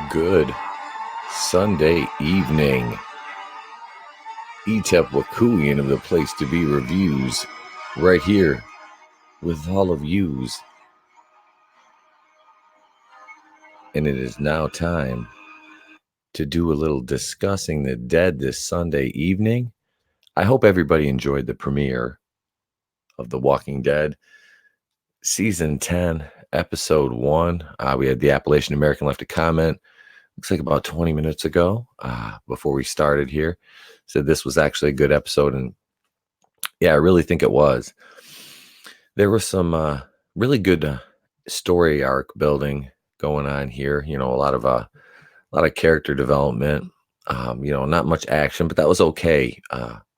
Good Sunday evening. Etep Wakuyan of the Place to Be Reviews, right here with all of yous. And it is now time to do a little discussing the dead this Sunday evening. I hope everybody enjoyed the premiere of The Walking Dead Season 10, Episode 1. We had the Appalachian American left a comment, looks like about 20 minutes ago, before we started here. Said this was actually a good episode, and yeah, I really think it was. There was some really good story arc building going on here. A lot of character development. Not much action, but that was okay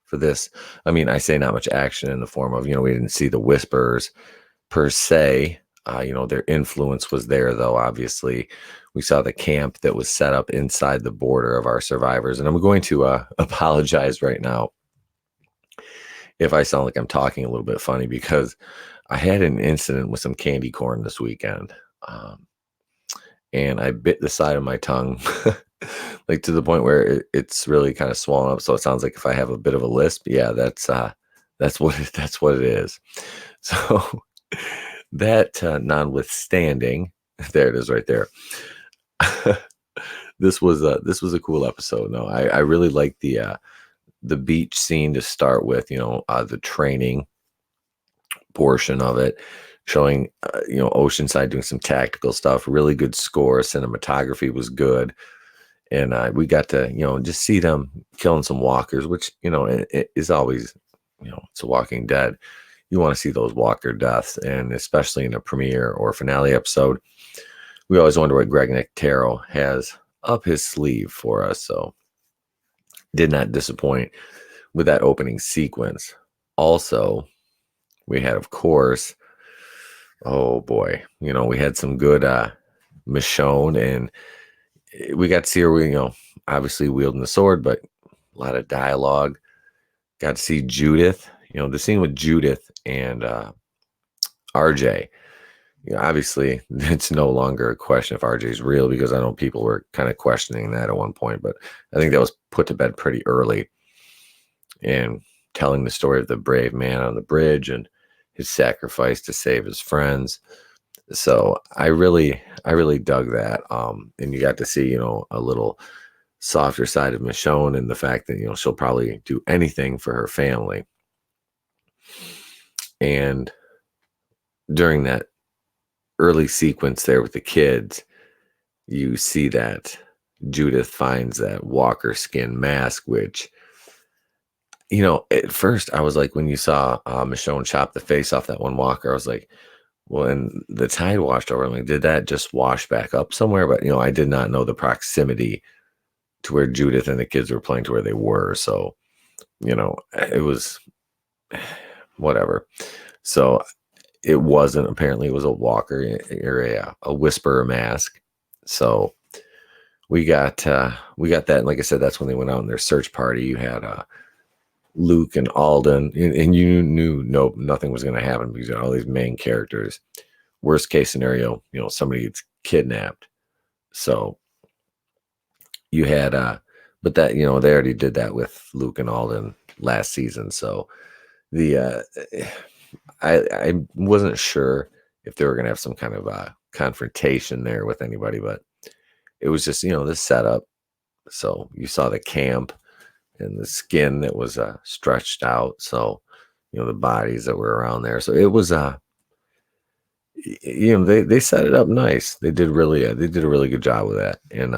for this. I mean, I say not much action in the form of we didn't see the Whisperers per se. Their influence was there, though. Obviously, we saw the camp that was set up inside the border of our survivors, and I'm going to apologize right now if I sound like I'm talking a little bit funny, because I had an incident with some candy corn this weekend, and I bit the side of my tongue, like to the point where it's really kind of swollen up. So it sounds like if I have a bit of a lisp, yeah, that's what it is. So that notwithstanding, there it is, right there. This was a cool episode. No, I really like the beach scene to start with. The training portion of it, showing Oceanside doing some tactical stuff. Really good score. Cinematography was good, and we got to just see them killing some walkers, which it is always it's a Walking Dead. You want to see those walker deaths, and especially in a premiere or finale episode, we always wonder what Greg Nicotero has up his sleeve for us. So did not disappoint with that opening sequence. Also, we had, of course, oh boy, we had some good Michonne, and we got to see her, obviously wielding the sword, but a lot of dialogue. Got to see Judith, the scene with Judith and RJ. Obviously, it's no longer a question if RJ is real, because I know people were kind of questioning that at one point, but I think that was put to bed pretty early. And telling the story of the brave man on the bridge and his sacrifice to save his friends. So I really dug that. And you got to see, a little softer side of Michonne, and the fact that, she'll probably do anything for her family. And during that early sequence there with the kids, you see that Judith finds that walker skin mask, which, at first I was like, when you saw Michonne chop the face off that one walker, I was like, well, and the tide washed over. I'm like, did that just wash back up somewhere? But, I did not know the proximity to where Judith and the kids were playing to where they were. So, it was whatever. So apparently it was a walker or a whisperer mask. So we got that. And like I said, that's when they went out on their search party. You had Luke and Alden, and you knew nothing was going to happen because all these main characters. Worst case scenario, somebody gets kidnapped. So you had, but that they already did that with Luke and Alden last season. So I wasn't sure if they were going to have some kind of confrontation there with anybody, but it was just this setup. So you saw the camp and the skin that was stretched out, so the bodies that were around there. So it was they set it up nice. They did a really good job with that. And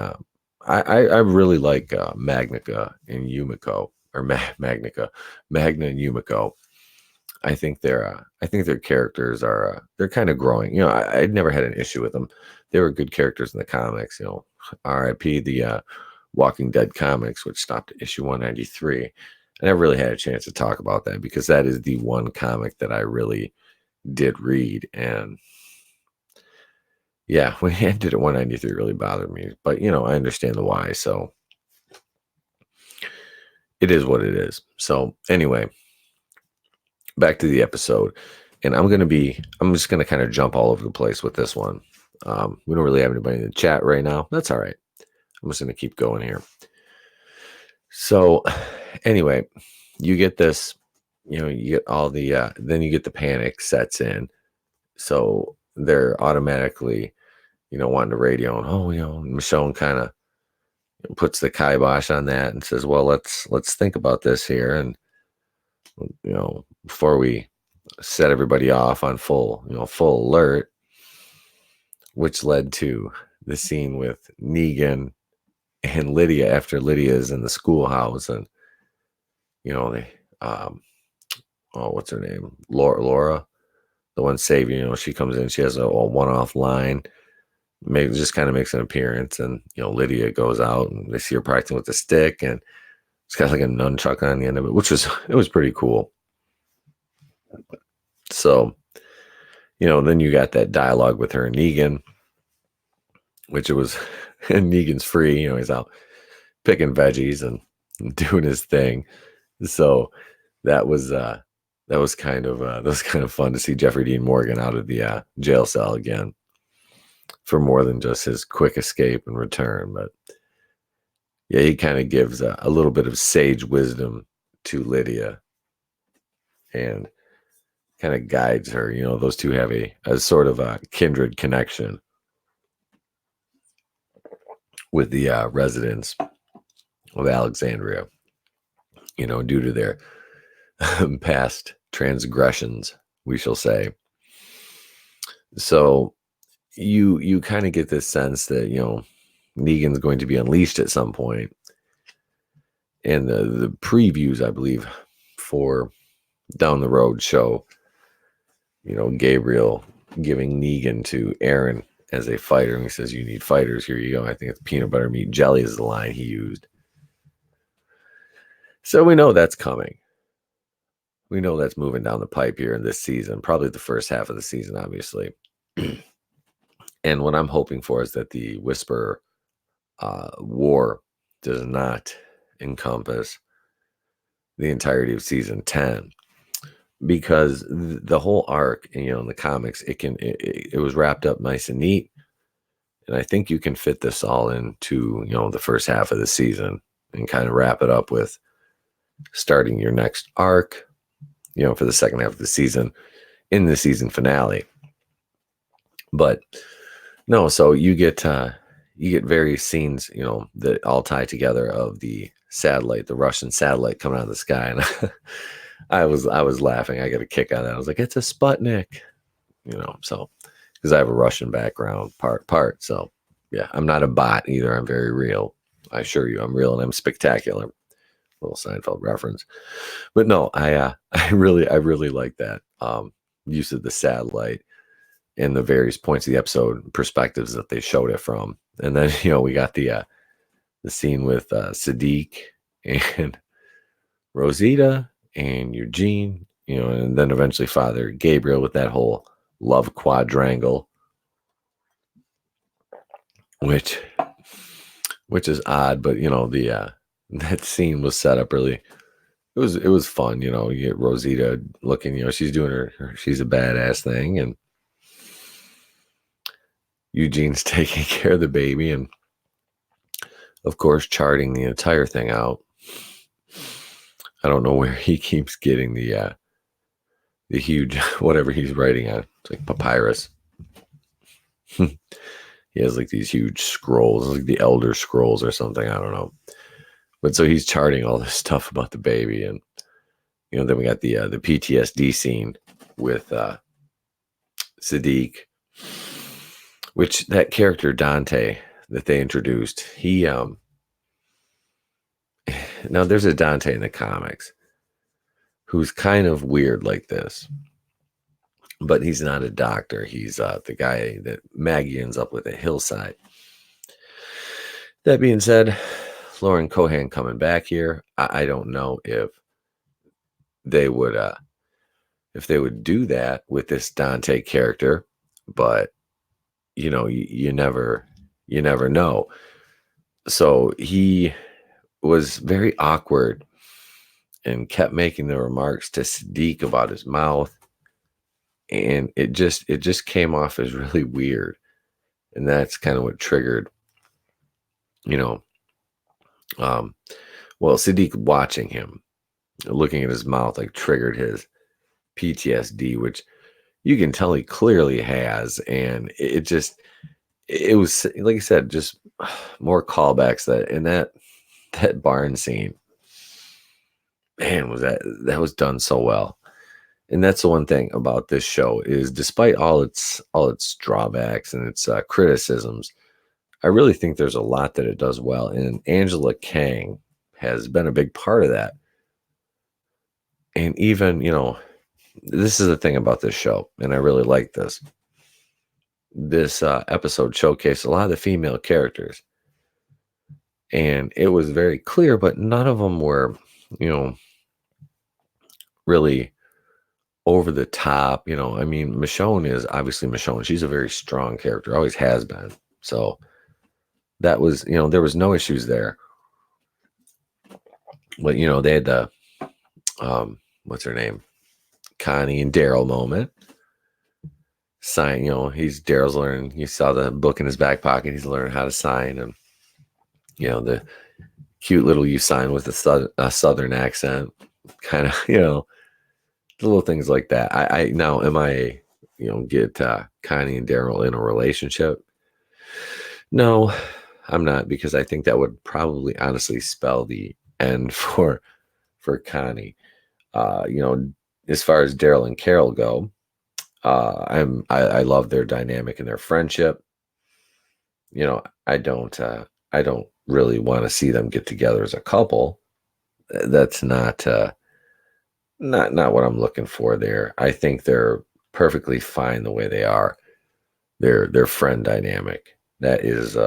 I really like Magna and Yumiko, or Magna and Yumiko. I think their characters are they're kind of growing. I'd never had an issue with them. They were good characters in the comics. R.I.P. the Walking Dead comics, which stopped at issue 193. I never really had a chance to talk about that, because that is the one comic that I really did read. And yeah, when it ended at 193, it really bothered me. But I understand the why. So it is what it is. So anyway, back to the episode. And I'm just gonna kind of jump all over the place with this one. We don't really have anybody in the chat right now. That's all right. I'm just going to keep going here. So anyway, you get this, you get all the, then you get the panic sets in. So they're automatically, wanting to radio and, Michonne kind of puts the kibosh on that and says, well, let's think about this here. And, before we set everybody off on full alert, which led to the scene with Negan and Lydia after Lydia's in the schoolhouse. And, they, what's her name? Laura, the one saving, she comes in, she has a one-off line, just kind of makes an appearance. And, Lydia goes out and they see her practicing with the stick, and it's got like a nunchuck on the end of it, it was pretty cool. So, then you got that dialogue with her and Negan, which it was, and Negan's free, he's out picking veggies and doing his thing. So that was kind of fun to see Jeffrey Dean Morgan out of the jail cell again for more than just his quick escape and return. But yeah, he kind of gives a little bit of sage wisdom to Lydia and kind of guides her. Those two have a sort of a kindred connection with the residents of Alexandria, due to their past transgressions, we shall say. So you kind of get this sense that, Negan's going to be unleashed at some point. And the previews, I believe, for down the road show, Gabriel giving Negan to Aaron as a fighter. And he says, you need fighters. Here you go. I think it's peanut butter meat jelly is the line he used. So we know that's coming. We know that's moving down the pipe here in this season, probably the first half of the season, obviously. And what I'm hoping for is that the Whisper war does not encompass the entirety of season 10, because the whole arc, in the comics, it was wrapped up nice and neat. And I think you can fit this all into, the first half of the season and kind of wrap it up with starting your next arc, for the second half of the season in the season finale. But no, so you get various scenes, that all tie together of the satellite, the Russian satellite coming out of the sky. And I was laughing. I got a kick out of that. I was like, it's a Sputnik, so because I have a Russian background part. So yeah, I'm not a bot either. I'm very real. I assure you, I'm real and I'm spectacular. Little Seinfeld reference. But no, I really like that use of the satellite and the various points of the episode perspectives that they showed it from. And then, we got the scene with Siddiq and Rosita and Eugene, and then eventually Father Gabriel with that whole love quadrangle, which is odd, but the that scene was set up really. It was fun, you get Rosita looking, she's doing she's a badass thing, and Eugene's taking care of the baby, and of course charting the entire thing out. I don't know where he keeps getting the huge whatever he's writing on. It's like papyrus. He has like these huge scrolls, like the Elder Scrolls or something. I don't know. But so he's charting all this stuff about the baby, and then we got the PTSD scene with Siddiq, which that character Dante that they introduced, he now there's a Dante in the comics who's kind of weird like this, but he's not a doctor. He's the guy that Maggie ends up with at Hillside. That being said, Lauren Cohan coming back here. I don't know if they would do that with this Dante character, but you never know. So he was very awkward and kept making the remarks to Siddiq about his mouth, and it just came off as really weird, and that's kind of what triggered you know, um, well, Sadiq watching him, looking at his mouth, like triggered his PTSD, which you can tell he clearly has. And it just, it was like I said, just more callbacks that in that barn scene, man, that was done so well. And that's the one thing about this show is despite all its drawbacks and its criticisms, I really think there's a lot that it does well. And Angela Kang has been a big part of that. And even, this is the thing about this show, and I really like this. This episode showcased a lot of the female characters, and it was very clear, but none of them were, you know, really over the top. I mean, Michonne is obviously Michonne. She's a very strong character, always has been. So that was, there was no issues there. But they had the what's her name? Connie and Daryl moment. Sign, he's Daryl's learning. You saw the book in his back pocket. He's learning how to sign, and the cute little you sign with a southern accent, kind of, the little things like that. I now am I, get Connie and Daryl in a relationship? No, I'm not, because I think that would probably honestly spell the end for Connie. As far as Daryl and Carol go, I love their dynamic and their friendship. I don't really want to see them get together as a couple. That's not what I'm looking for there. I think they're perfectly fine the way they are. Their friend dynamic. That is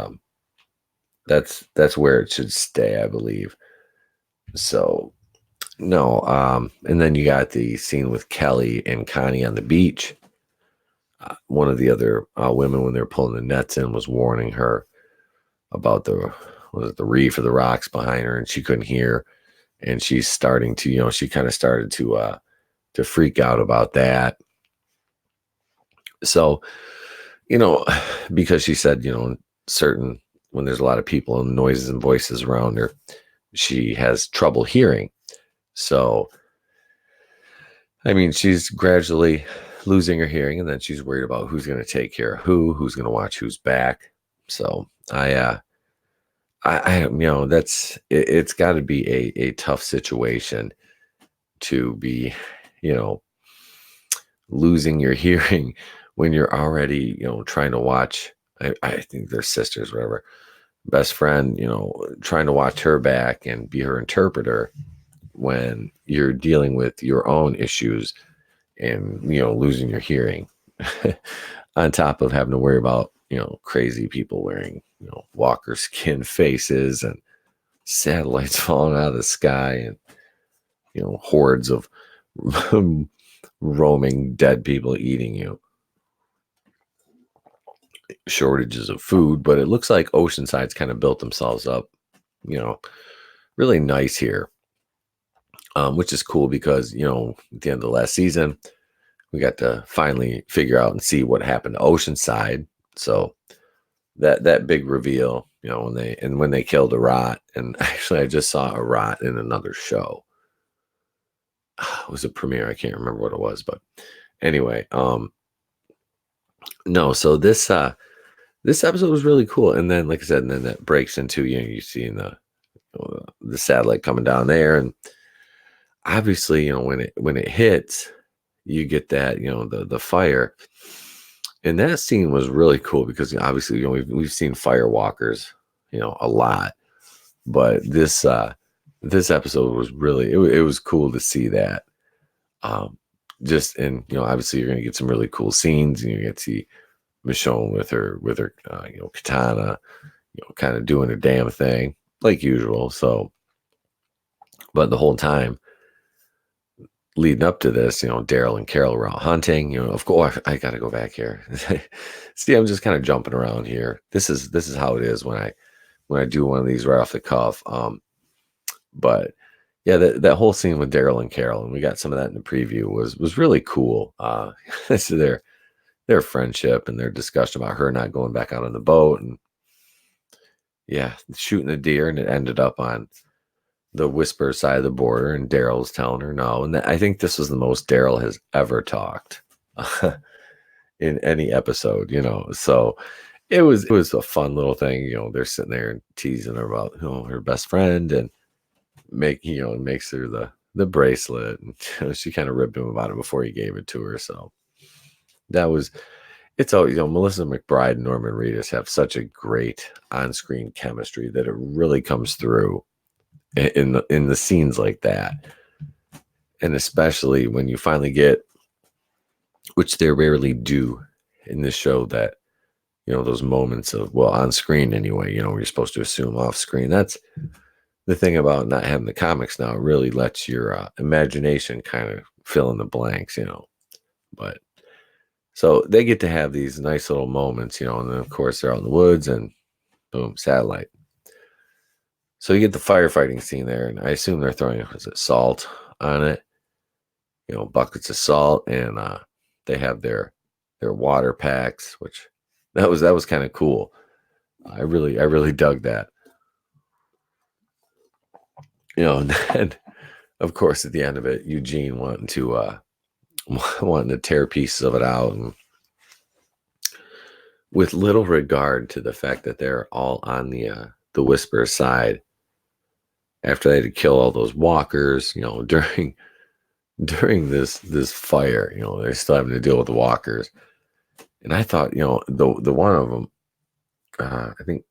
that's where it should stay, I believe. So no, and then you got the scene with Kelly and Connie on the beach. One of the other women, when they were pulling the nets in, was warning her about the reef or the rocks behind her, and she couldn't hear. And she's starting to, she kind of started to freak out about that. So, because she said, certain when there's a lot of people and noises and voices around her, she has trouble hearing. So, I mean, she's gradually losing her hearing, and then she's worried about who's going to take care of who's going to watch who's back. So I it's got to be a tough situation to be, losing your hearing when you're already, trying to watch. I think they're sisters, whatever, best friend, trying to watch her back and be her interpreter when you're dealing with your own issues and, losing your hearing on top of having to worry about, crazy people wearing, walker skin faces and satellites falling out of the sky and, hordes of roaming dead people eating you. Shortages of food, but it looks like Oceanside's kind of built themselves up, really nice here, which is cool because, at the end of the last season, we got to finally figure out and see what happened to Oceanside. So that big reveal, when they killed a rot, and actually I just saw a rot in another show. It was a premiere. I can't remember what it was, but anyway, no. So this episode was really cool, and then, like I said, and then that breaks into you seeing the satellite coming down there, and obviously, when it hits, you get that the fire, and that scene was really cool because obviously we've seen firewalkers a lot, but this episode was really it was cool to see that. Just and obviously you're gonna get some really cool scenes, and you get to see Michonne with her katana, kind of doing her damn thing like usual. So, but the whole time leading up to this, Daryl and Carol were out hunting. Of course, I got to go back here. See, I'm just kind of jumping around here. This is how it is when I do one of these right off the cuff. But yeah, that whole scene with Daryl and Carol, and we got some of that in the preview, was really cool. This is their friendship and their discussion about her not going back out on the boat, and yeah, shooting a deer, and it ended up on the Whisper side of the border, and Daryl's telling her no. And I think this was the most Daryl has ever talked in any episode, So it was a fun little thing, They're sitting there and teasing her about her best friend, and makes her the bracelet, and she kind of ripped him about it before he gave it to her. So that was it's always Melissa McBride and Norman Reedus have such a great on-screen chemistry that it really comes through in the scenes like that, and especially when you finally get, which they rarely do in this show, that those moments of, well, on screen anyway, you're supposed to assume off screen. That's the thing about not having the comics now. It really lets your imagination kind of fill in the blanks, but so they get to have these nice little moments, and then of course they're out in the woods, and boom, satellite. So you get the firefighting scene there, and I assume they're throwing, salt on it, buckets of salt, and they have their water packs, which that was kind of cool. I really dug that. And then of course at the end of it, Eugene wanting to tear pieces of it out, and with little regard to the fact that they're all on the Whisper side after they had to kill all those walkers, during this fire, they're still having to deal with the walkers. And I thought, the one of them, I think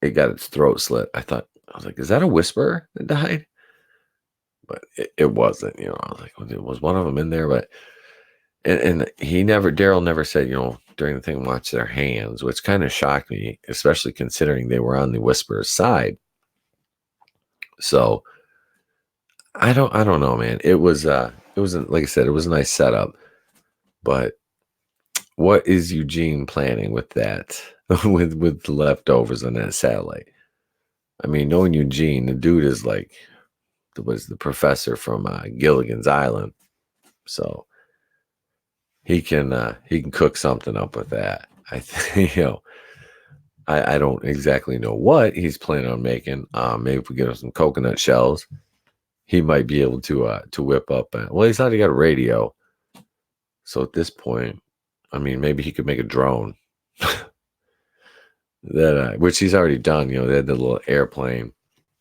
it got its throat slit. I was like, is that a Whisper that died? But it wasn't, I was like, was one of them in there? But and Daryl never said, during the thing, watch their hands, which kind of shocked me, especially considering they were on the Whisperer's side. So I don't know, man. It was like I said, it was a nice setup, but what is Eugene planning with that, with the leftovers on that satellite? I mean, knowing Eugene, the dude is like, was the professor from Gilligan's Island, so he can cook something up with that. I think, I don't exactly know what he's planning on making. Maybe if we get him some coconut shells, he might be able to whip up. Well, he's already got a radio, so at this point, I mean, maybe he could make a drone. That which he's already done. They had the little airplane.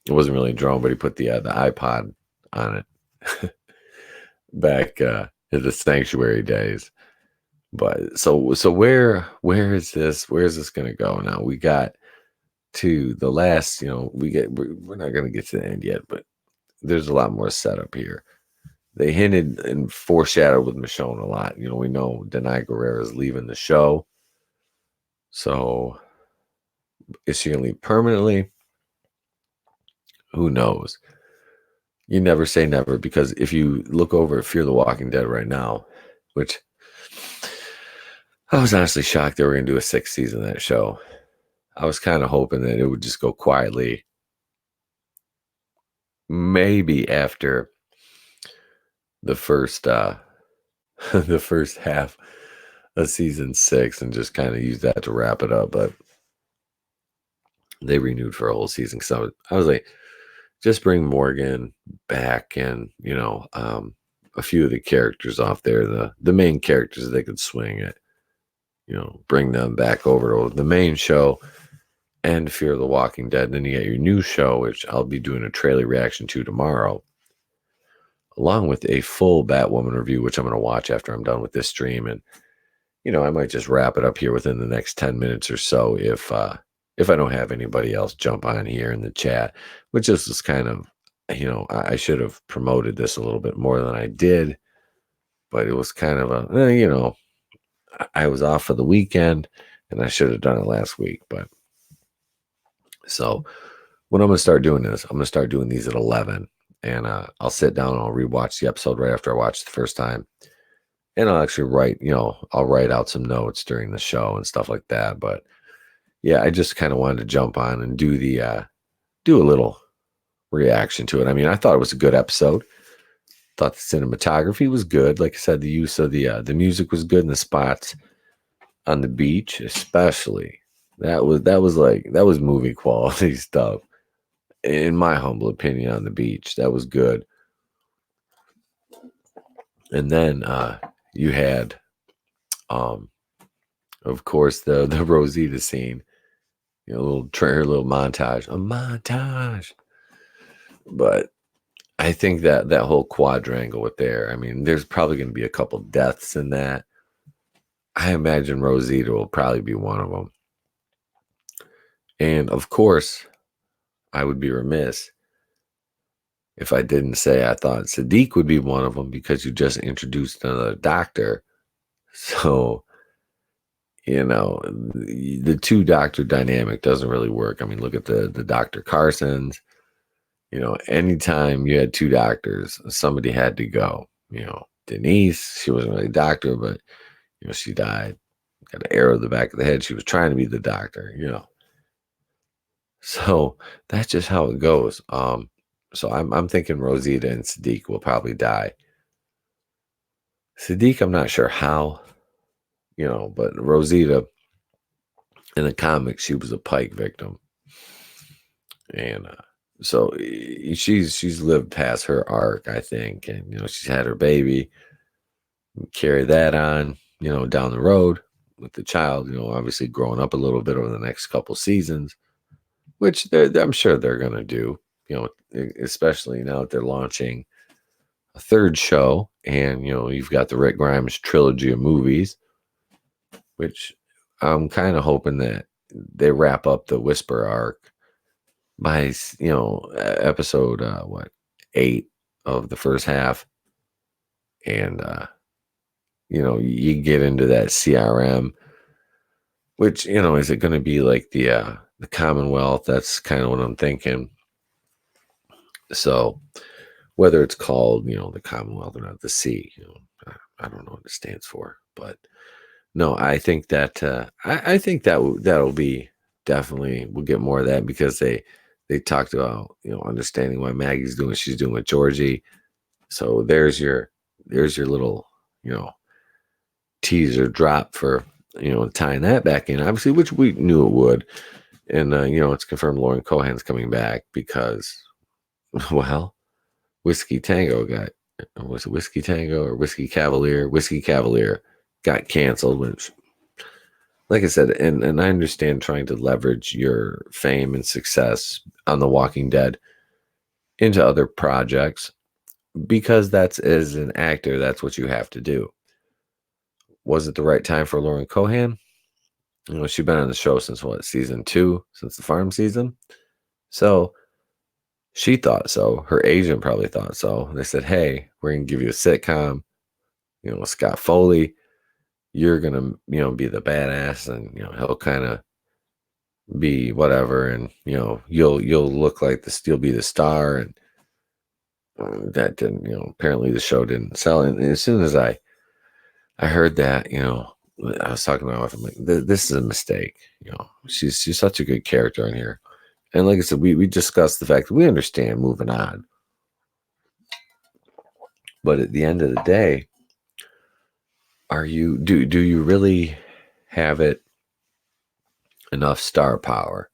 It wasn't really a drone, but he put the iPod on it back in the Sanctuary days. But so where is this? Where is this going to go now? We got to the last. We're not going to get to the end yet, but there's a lot more setup here. They hinted and foreshadowed with Michonne a lot. We know Denai Guerrero is leaving the show. So is she going to leave permanently? Who knows? You never say never, because if you look over at Fear the Walking Dead right now, which I was honestly shocked they were going to do a 6th season of that show. I was kind of hoping that it would just go quietly, maybe after the first the first half of season 6, and just kind of use that to wrap it up. But they renewed for a whole season, so I was like, just bring Morgan back, and a few of the characters off there, the main characters they could swing it, bring them back over to the main show and Fear the Walking Dead. And then you get your new show, which I'll be doing a trailer reaction to tomorrow, along with a full Batwoman review, which I'm going to watch after I'm done with this stream. And I might just wrap it up here within the next 10 minutes or so if I don't have anybody else jump on here in the chat, which is kind of, I should have promoted this a little bit more than I did, but it was kind of I was off for the weekend, and I should have done it last week. But so what I'm going to start doing is I'm going to start doing these at 11, and I'll sit down and I'll rewatch the episode right after I watch it the first time. And I'll actually I'll write out some notes during the show and stuff like that. But yeah, I just kind of wanted to jump on and do a little reaction to it. I mean, I thought it was a good episode. Thought the cinematography was good. Like I said, the use of the music was good in the spots on the beach, especially that was movie quality stuff, in my humble opinion. On the beach, that was good. And then you had, um, of course, the Rosita scene. You know, a little trailer, little montage, a montage. But I think that that whole quadrangle with there. I mean, there's probably going to be a couple deaths in that. I imagine Rosita will probably be one of them. And of course, I would be remiss if I didn't say I thought Sadiq would be one of them, because you just introduced another doctor. So, the two doctor dynamic doesn't really work. I mean, look at the Dr. Carsons. Anytime you had two doctors, somebody had to go. Denise, she wasn't really a doctor, but she died. Got an arrow to the back of the head. She was trying to be the doctor. So that's just how it goes. So I'm thinking Rosita and Sadiq will probably die. Sadiq, I'm not sure how, but Rosita, in the comics, she was a Pike victim, and so she's lived past her arc, I think, and she's had her baby, carry that on, down the road with the child, obviously growing up a little bit over the next couple seasons, which I'm sure they're gonna do, especially now that they're launching a third show, and you've got the Rick Grimes trilogy of movies, which I'm kind of hoping that they wrap up the Whisper arc by episode what 8 of the first half, and you get into that CRM, which is it going to be like the Commonwealth? That's kind of what I'm thinking. So whether it's called the Commonwealth or not, the C, I don't know what it stands for, but no, I think that I think that'll be definitely, we'll get more of that, because they talked about understanding why Maggie's doing what she's doing with Georgie. So there's your little teaser drop for tying that back in, obviously, which we knew it would. And it's confirmed Lauren Cohan's coming back because, well, Whiskey Tango was it Whiskey Tango or Whiskey Cavalier? Whiskey Cavalier got canceled, which, like I said, and I understand trying to leverage your fame and success on The Walking Dead into other projects, because that's, as an actor, that's what you have to do. Was it the right time for Lauren Cohan? She's been on the show since what, season 2, since the farm season. So she thought so. Her agent probably thought so. They said, "Hey, we're gonna give you a sitcom. Scott Foley, you're gonna be the badass, and he'll kind of be whatever, and you'll look like this. You'll be the star." And that didn't. Apparently the show didn't sell. And as soon as I heard that, I was talking to my wife. I'm like, this is a mistake. She's such a good character in here. And like I said, we discussed the fact that we understand moving on. But at the end of the day, do you really have enough star power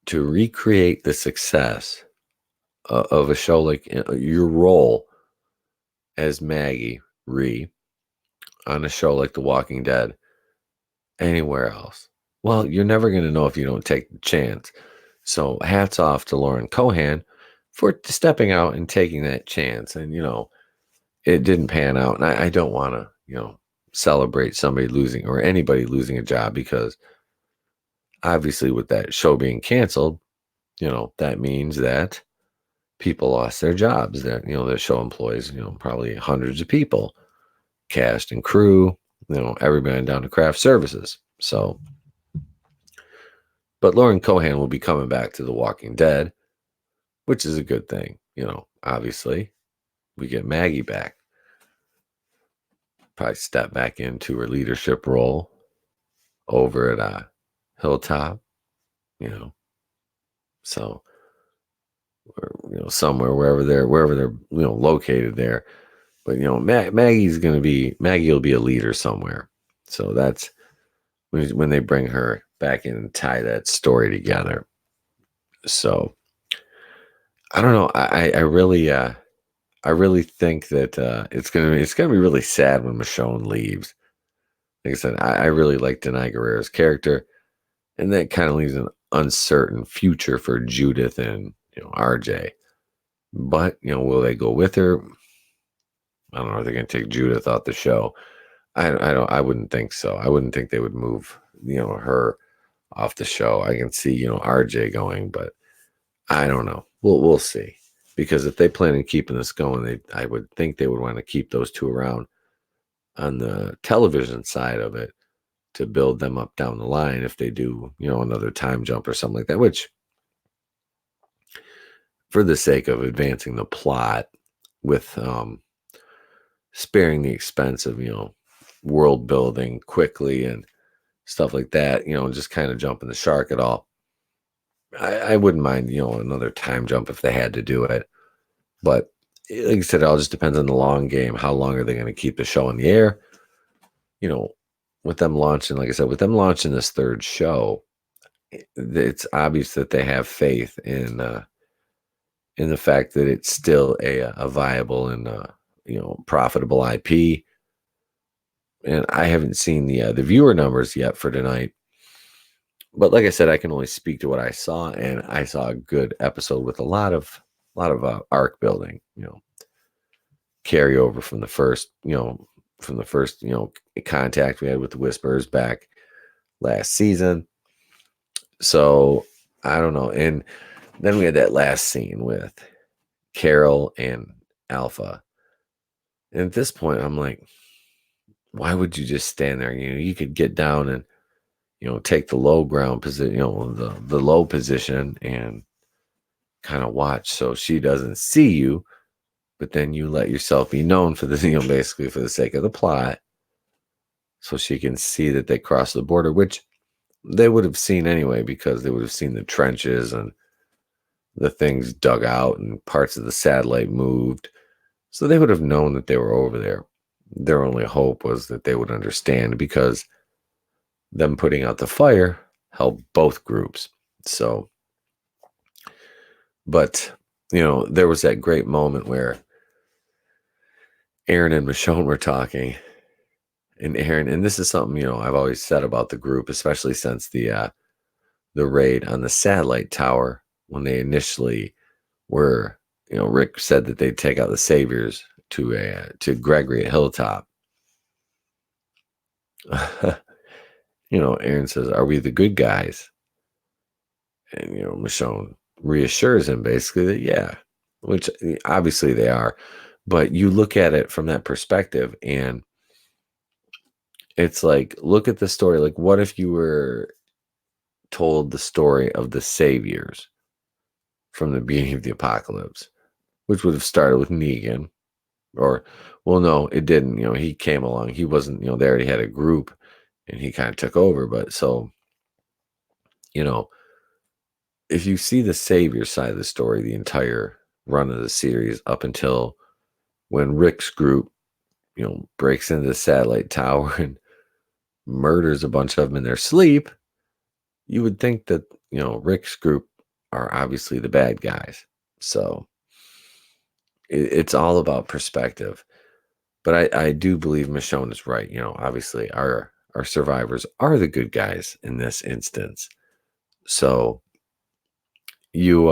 to recreate the success of a show like your role as Maggie Rhee on a show like The Walking Dead anywhere else? Well, you're never going to know if you don't take the chance. So hats off to Lauren Cohan for stepping out and taking that chance. And, it didn't pan out. And I don't want to, celebrate somebody losing, or anybody losing a job, because obviously with that show being canceled, that means that people lost their jobs. That, the show employs, probably hundreds of people, cast and crew, everybody down to craft services. So, but Lauren Cohan will be coming back to The Walking Dead, which is a good thing. Obviously, we get Maggie back. Probably step back into her leadership role over at Hilltop, so, or, somewhere, wherever they're located there. But Maggie will be a leader somewhere. So when they bring her back in and tie that story together. So I don't know. I really think that it's gonna be really sad when Michonne leaves. Like I said, I really like Denai Guerrero's character, and that kind of leaves an uncertain future for Judith and RJ. But will they go with her? I don't know. Are they going to take Judith off the show? I don't. I wouldn't think so. I wouldn't think they would move her off the show. I can see RJ going, but I don't know. We'll see. Because if they plan on keeping this going, I would think they would want to keep those two around on the television side of it to build them up down the line if they do, another time jump or something like that, which for the sake of advancing the plot with sparing the expense of, world building quickly and stuff like that, just kind of jumping the shark at all. I wouldn't mind, another time jump if they had to do it. But like I said, it all just depends on the long game. How long are they going to keep the show in the air? With them launching, like I said, with them launching this third show, it's obvious that they have faith in the fact that it's still a viable and profitable IP. And I haven't seen the viewer numbers yet for tonight. But like I said, I can only speak to what I saw, and I saw a good episode with a lot of arc building, carryover from the first, contact we had with the Whisperers back last season. So I don't know. And then we had that last scene with Carol and Alpha. And at this point, I'm like, why would you just stand there? You could get down and, take the low ground position, the low position and kind of watch so she doesn't see you, but then you let yourself be known for this, basically for the sake of the plot, so she can see that they crossed the border, which they would have seen anyway, because they would have seen the trenches and the things dug out and parts of the satellite moved. So they would have known that they were over there. Their only hope was that they would understand, because them putting out the fire helped both groups. So, but, there was that great moment where Aaron and Michonne were talking, and Aaron, and this is something, I've always said about the group, especially since the raid on the satellite tower, when they initially were, Rick said that they'd take out the saviors to Gregory at Hilltop. Aaron says, "Are we the good guys?" And Michonne reassures him basically that yeah, which obviously they are, but you look at it from that perspective, and it's like, look at the story. Like, what if you were told the story of the saviors from the beginning of the apocalypse, which would have started with Negan, or, well, no, it didn't. He came along. He wasn't, they already had a group, and he kind of took over. But so, if you see the savior side of the story, the entire run of the series up until when Rick's group, breaks into the satellite tower and murders a bunch of them in their sleep, you would think that, Rick's group are obviously the bad guys. So it's all about perspective. But I do believe Michonne is right. Obviously our survivors are the good guys in this instance. So you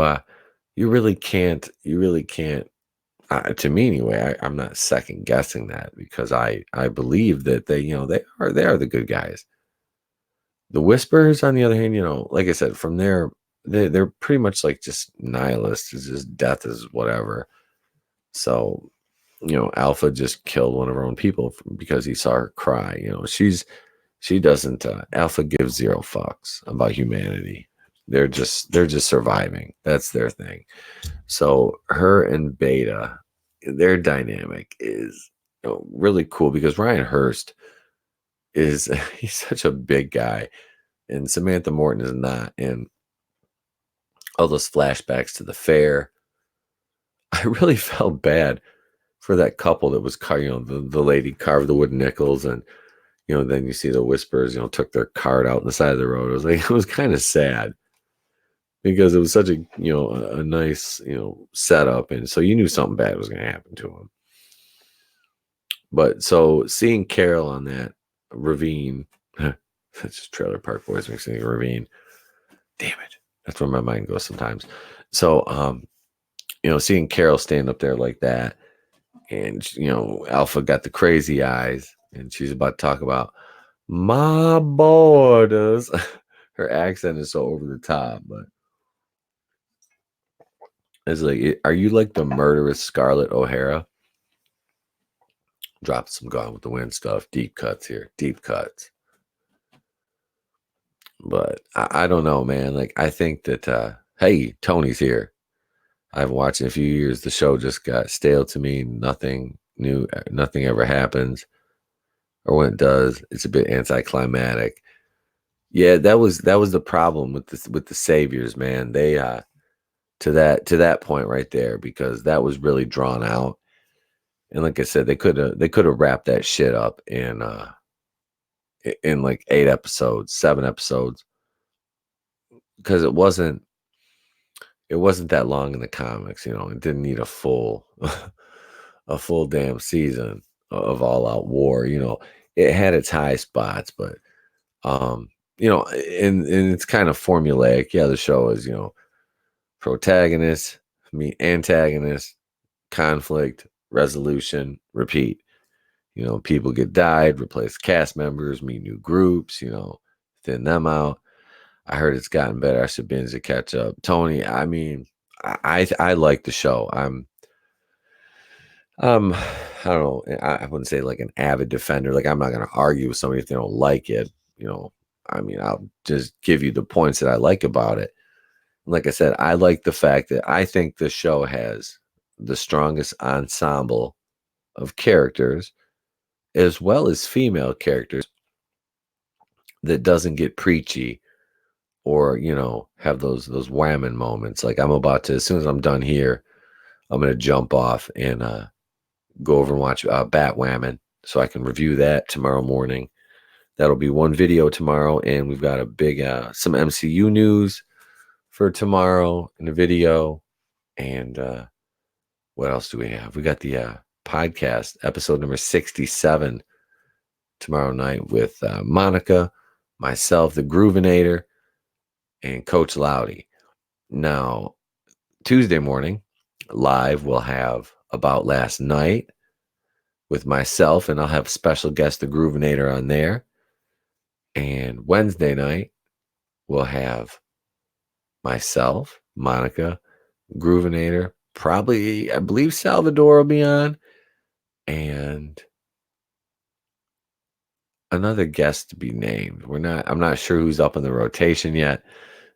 really can't, to me anyway, I'm not second guessing that, because I believe that they are the good guys. The Whisperers, on the other hand, like I said, from there, they're pretty much like just nihilists. It's just death is whatever. So, Alpha just killed one of her own people because he saw her cry. She doesn't. Alpha gives zero fucks about humanity. They're just surviving. That's their thing. So her and Beta, their dynamic is really cool, because Ryan Hurst he's such a big guy, and Samantha Morton is not. And all those flashbacks to the fair, I really felt bad for that couple that was the lady carved the wooden nickels, and then you see the Whispers, took their cart out on the side of the road. It was like, it was kind of sad because it was such a nice, setup. And so you knew something bad was going to happen to him. But so seeing Carol on that ravine, that's just Trailer Park Boys mixing a ravine. Damn it. That's where my mind goes sometimes. So, seeing Carol stand up there like that, and, Alpha got the crazy eyes, and she's about to talk about my borders. Her accent is so over the top, but it's like, are you like the murderous Scarlett O'Hara? Drop some Gone with the Wind stuff. Deep cuts here. Deep cuts. But I don't know, man. Like, I think that, hey, Tony's here. I've watched in a few years. The show just got stale to me. Nothing new. Nothing ever happens. Or when it does, it's a bit anticlimactic. Yeah, that was the problem with the Saviors, man. They to that point right there, because that was really drawn out. And like I said, they could have wrapped that shit up in like 8 episodes, 7 episodes, because it wasn't that long in the comics. It didn't need a full a full damn season of all out war. It had its high spots, but and it's kind of formulaic. Yeah, the show is, protagonist meet antagonist, conflict, resolution, repeat. People get died, replace cast members, meet new groups, thin them out. I heard it's gotten better. I should binge to catch up. Tony, I mean, I like the show. I don't know. I wouldn't say like an avid defender. Like, I'm not going to argue with somebody if they don't like it. I mean, I'll just give you the points that I like about it. Like I said, I like the fact that I think the show has the strongest ensemble of characters, as well as female characters, that doesn't get preachy or, have those whammon moments. Like, I'm about to, as soon as I'm done here, I'm going to jump off and go over and watch Batwoman so I can review that tomorrow morning. That'll be one video tomorrow, and we've got a big some MCU news for tomorrow in the video. And what else do we have? We got the podcast episode number 67 tomorrow night with Monica, myself, the Groovinator, and Coach Loudy. Now, Tuesday morning, live, we'll have About Last Night with myself, and I'll have special guest, the Groovinator, on there. And Wednesday night, we'll have myself, Monica, Groovinator, probably, I believe Salvador will be on, and another guest to be named. I'm not sure who's up in the rotation yet,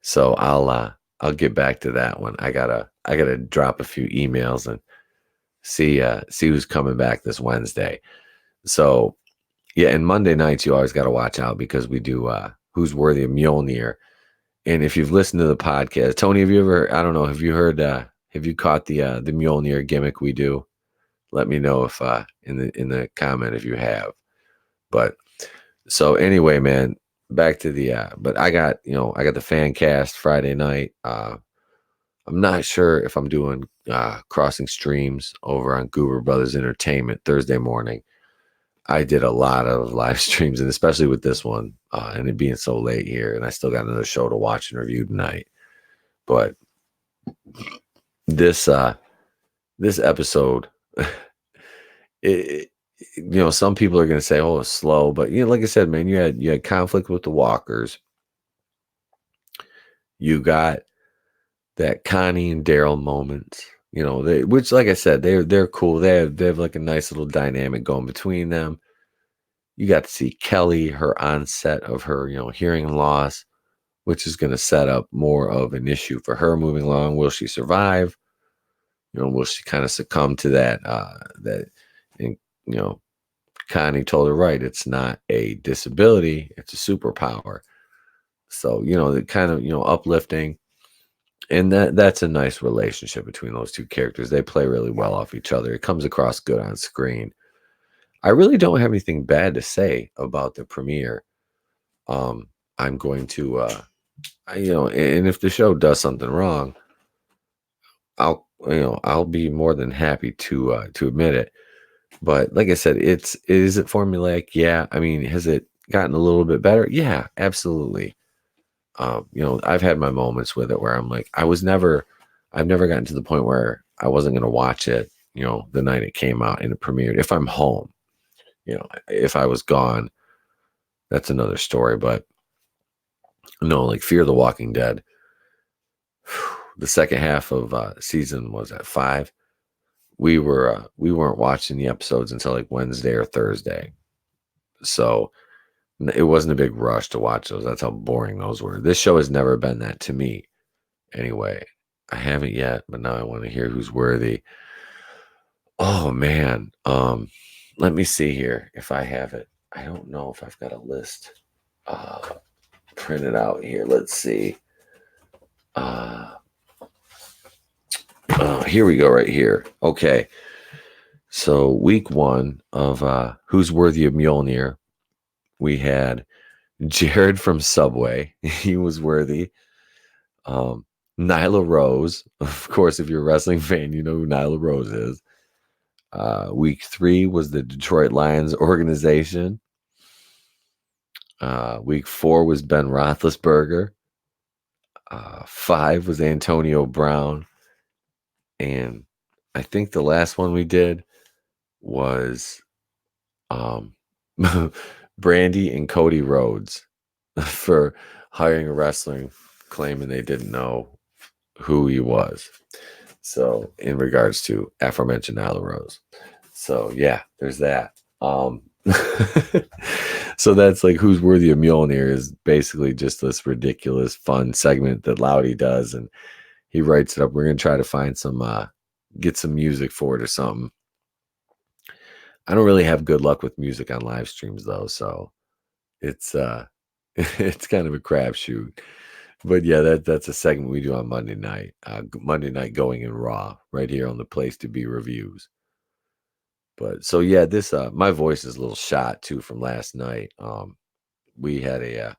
so I'll get back to that one. I gotta drop a few emails and see who's coming back this Wednesday. So yeah, and Monday nights you always got to watch out, because we do Who's Worthy of Mjolnir. And if you've listened to the podcast, Tony, have you ever, I don't know, have you heard, have you caught the Mjolnir gimmick we do? Let me know if in the comment if you have. But so anyway, man, back to the but I got the fan cast Friday night. I'm not sure if I'm doing crossing streams over on Goober Brothers Entertainment Thursday morning. I did a lot of live streams, and especially with this one, and it being so late here, and I still got another show to watch and review tonight. But this episode, some people are going to say, "Oh, it's slow," but like I said, man, you had conflict with the Walkers. You got that Connie and Daryl moments, which, like I said, they're cool. They have like a nice little dynamic going between them. You got to see Kelly, her onset of her, hearing loss, which is going to set up more of an issue for her moving along. Will she survive? Will she kind of succumb to that? And Connie told her, right, it's not a disability, it's a superpower. So, the kind of, uplifting. And that's a nice relationship between those two characters. They play really well off each other. It comes across good on screen. I really don't have anything bad to say about the premiere. I'm going to, and if the show does something wrong, I'll be more than happy to admit it. But like I said, is it formulaic? Yeah. I mean, has it gotten a little bit better? Yeah, absolutely. I've had my moments with it where I'm like, I've never gotten to the point where I wasn't going to watch it, the night it came out and it premiered. If I'm home, if I was gone, that's another story. But no, like Fear the Walking Dead, the second half of season was at 5. We weren't watching the episodes until like Wednesday or Thursday. So it wasn't a big rush to watch those. That's how boring those were. This show has never been that to me. Anyway, I haven't yet, but now I want to hear who's worthy. Oh man. Let me see here if I have it. I don't know if I've got a list printed out here. Let's see. Here we go right here. Okay. So week 1 of Who's Worthy of Mjolnir, we had Jared from Subway. He was worthy. Nyla Rose. Of course, if you're a wrestling fan, you know who Nyla Rose is. Week 3 was the Detroit Lions organization. Week 4 was Ben Roethlisberger. 5 was Antonio Brown. And I think the last one we did was Brandy and Cody Rhodes for hiring a wrestler claiming they didn't know who he was. So in regards to aforementioned Nyla Rose. So yeah, there's that. So that's like Who's Worthy of Mjolnir is basically just this ridiculous fun segment that Loudy does, and he writes it up. We're gonna try to find get some music for it or something. I don't really have good luck with music on live streams though, so it's it's kind of a crapshoot. But yeah, that's a segment we do on Monday night. Monday night going in Raw, right here on the Place to Be Reviews. But so yeah, this my voice is a little shot too from last night. We had a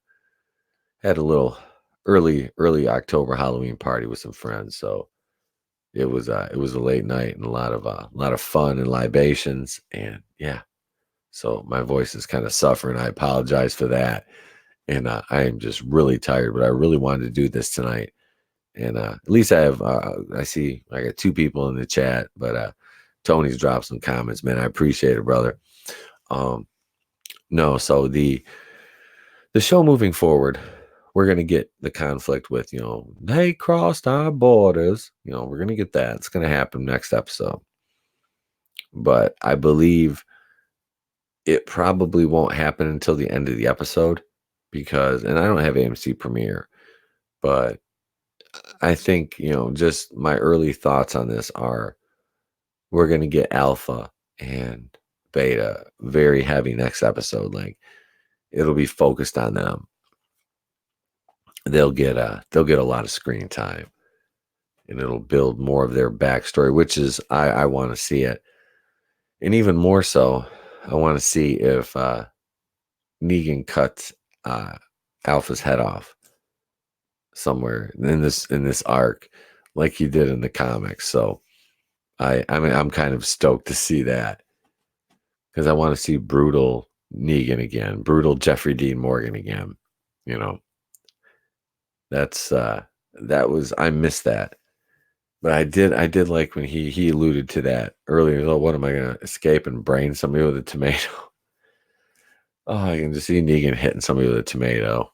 little early October Halloween party with some friends, so it was a late night and a lot of fun and libations, and yeah, so my voice is kind of suffering. I apologize for that, and I am just really tired, but I really wanted to do this tonight. And at least I see I got 2 people in the chat, but Tony's dropped some comments, man. I appreciate it, brother. No, so the show moving forward, we're gonna get the conflict with, they crossed our borders. We're gonna get that. It's gonna happen next episode. But I believe it probably won't happen until the end of the episode and I don't have AMC Premiere, but I think, just my early thoughts on this are we're going to get Alpha and Beta very heavy next episode. Like it'll be focused on them. They'll get a lot of screen time, and it'll build more of their backstory, which is I want to see it. And even more so, I want to see if Negan cuts Alpha's head off somewhere in this arc, like he did in the comics. So I'm kind of stoked to see that, because I want to see brutal Negan again, brutal Jeffrey Dean Morgan again. That's I missed that. But I did like when he alluded to that earlier. Oh, what am I gonna escape and brain somebody with a tomato? Oh, I can just see Negan hitting somebody with a tomato.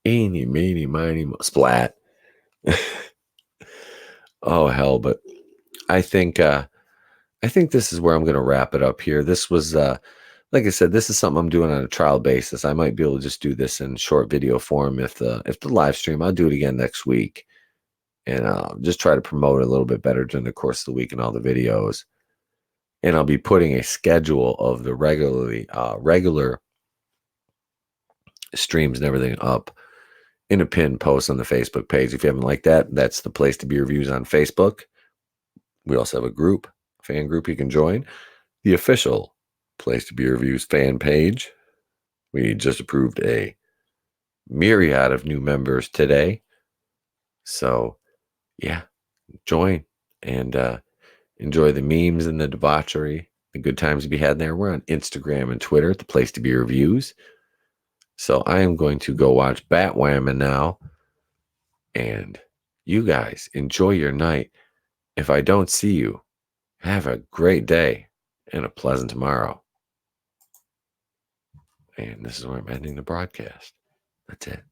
Eeny, meeny, miny, splat. Oh hell! But I think this is where I'm gonna wrap it up here. This was like I said, this is something I'm doing on a trial basis. I might be able to just do this in short video form if the live stream. I'll do it again next week, and just try to promote it a little bit better during the course of the week and all the videos. And I'll be putting a schedule of the regular streams and everything up in a pinned post on the Facebook page. If you haven't liked that, that's the Place to Be Reviews on Facebook. We also have a fan group you can join, the official Place to Be Reviews fan page. We just approved a myriad of new members today. So, yeah, join and enjoy the memes and the debauchery, the good times to be had there. We're on Instagram and Twitter at the Place to Be Reviews. So I am going to go watch Batwoman now. And you guys enjoy your night. If I don't see you, have a great day and a pleasant tomorrow. And this is where I'm ending the broadcast. That's it.